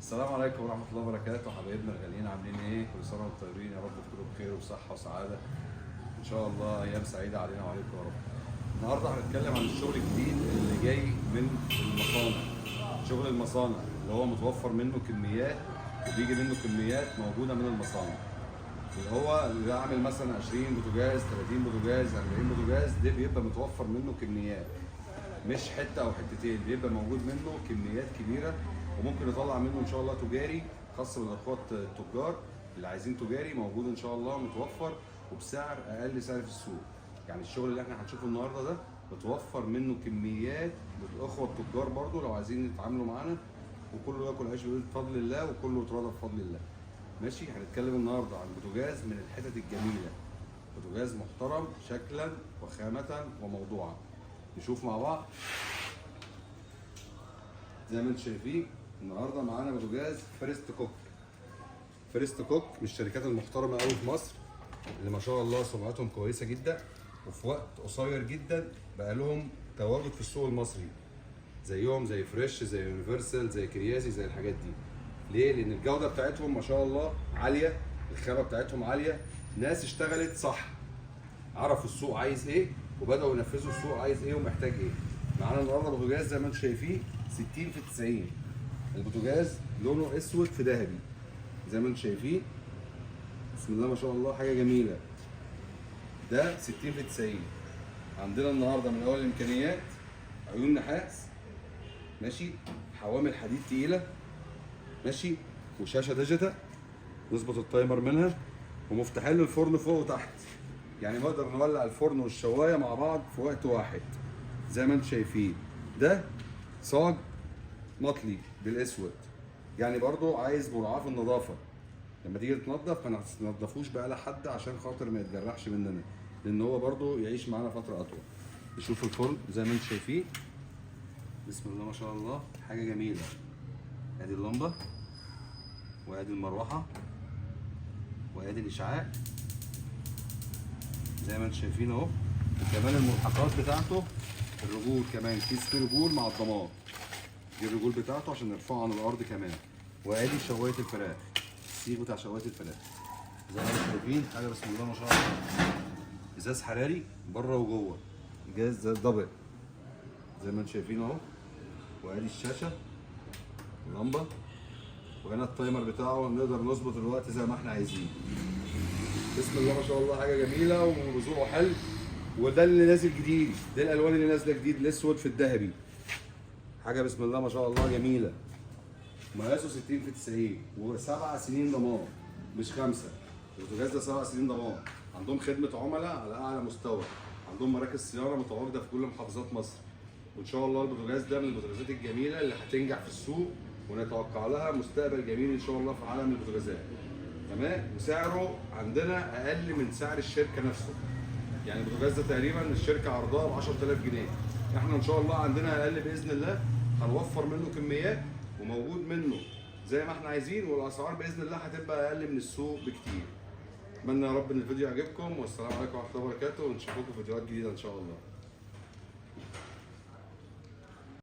السلام عليكم ورحمة الله وبركاته، حبايبنا الغاليين، عاملين ايه؟ كل سنة وانتم طيبين، يا رب تكونوا بخير وصحة وسعادة. إن شاء الله أيام سعيدة علينا وعليكم يا رب. النهارده هنتكلم عن الشغل الجديد اللي جاي من المصانع. شغل المصانع اللي هو متوفر منه كميات وبيجي منه كميات موجودة من المصانع. اللي عامل مثلا 20 بوتاجاز، 30 بوتاجاز، 40 بوتاجاز، ده بيبقى متوفر منه كميات. مش حتة أو حتتين، بيبقى موجود منه كميات كبيرة، وممكن نطلع منه ان شاء الله تجاري خاص بالاخوات التجار اللي عايزين تجاري، موجود ان شاء الله متوفر وبسعر اقل سعر في السوق. يعني الشغل اللي احنا هنشوفه النهارده ده متوفر منه كميات للاخوه التجار برضو لو عايزين يتعاملوا معانا، وكله ياكل عيش بفضل الله وكله يتراضى بفضل الله. ماشي، هنتكلم النهارده عن بوتاجاز من الحتت الجميله، بوتاجاز محترم شكلا وخامه وموضوعا. نشوف مع بعض. زي ما انتم شايفين النهارده معانا بوتاجاز فيرست كوك. فيرست كوك من الشركات المحترمه قوي في مصر، اللي ما شاء الله سمعتهم كويسه جدا، وفي وقت قصير جدا بقى لهم تواجد في السوق المصري، زيهم زي فريش، زي يونيفرسال، زي كرياسي، زي الحاجات دي. ليه؟ لان الجوده بتاعتهم ما شاء الله عاليه، الخامه بتاعتهم عاليه، ناس اشتغلت صح، عرفوا السوق عايز ايه وبداوا ينفذوا السوق عايز ايه ومحتاج ايه. معانا النهارده بوتاجاز زي ما انتم شايفين 60 في 90. البوتاجاز لونه اسود في ذهبي زي ما انتم شايفين، بسم الله ما شاء الله، حاجه جميله. ده 60 في 90. عندنا النهارده من اول الامكانيات عيون نحاس، ماشي، حوامل حديد تقيله، ماشي، وشاشه ديجيتال نظبط التايمر منها، ومفتاحين للفرن فوق وتحت، يعني نقدر نولع الفرن والشوايه مع بعض في وقت واحد زي ما انتم شايفين. ده صاج مطلي بالاسود، يعني برضو عايز مراعاه في النظافه، لما تيجي تنظف ما تنضفوش بقى لحد عشان خاطر ما يتجرحش مننا، لان هو برضو يعيش معانا فتره اطول. نشوف الفرن زي ما انتم شايفين، بسم الله ما شاء الله، حاجه جميله. ادي اللمبه، وادي المروحه، وادي الاشعاع زي ما انتم شايفين اهو. وكمان الملحقات بتاعته، الرجول كمان، كيس فيه رجول مع الضماد، دي الرجول بتاعته عشان نرفعه عن الارض كمان. وادي شوايه الفراخ، السيخ بتاع شوايه الفراخ زي ما انتم شايفين، حاجه بسم الله ما شاء الله. ازاز حراري بره وجوه، جاز دبل زي ما انتم شايفين اهو. وادي الشاشه، اللمبه، وهنا التايمر بتاعه، نقدر نظبط الوقت زي ما احنا عايزين. بسم الله ما شاء الله، حاجه جميله ورزقه حلو. وده اللي نازل جديد، دي الالوان اللي نازله جديد، الاسود في الذهبي، حاجه بسم الله ما شاء الله جميله. مقاسه 60 في 90 و7 سنين ضمان مش 5. البوتاجاز ده 7 سنين ضمان. عندهم خدمه عملاء على اعلى مستوى، عندهم مراكز صيانه متواجده في كل محافظات مصر. وان شاء الله البوتاجاز ده من البوتاجازات الجميله اللي هتنجح في السوق، ونتوقع لها مستقبل جميل ان شاء الله في عالم البوتاجازات. تمام، وسعره عندنا اقل من سعر الشركه نفسه. يعني البوتاجاز ده تقريبا الشركه عرضها ب 10000 جنيه، احنا ان شاء الله عندنا اقل باذن الله، هنوفر منه كميات وموجود منه زي ما احنا عايزين، والاسعار باذن الله هتبقى اقل من السوق بكتير. اتمنى يا رب ان الفيديو يعجبكم، والسلام عليكم ورحمه الله وبركاته، ونشوفكم في فيديوهات جديده ان شاء الله.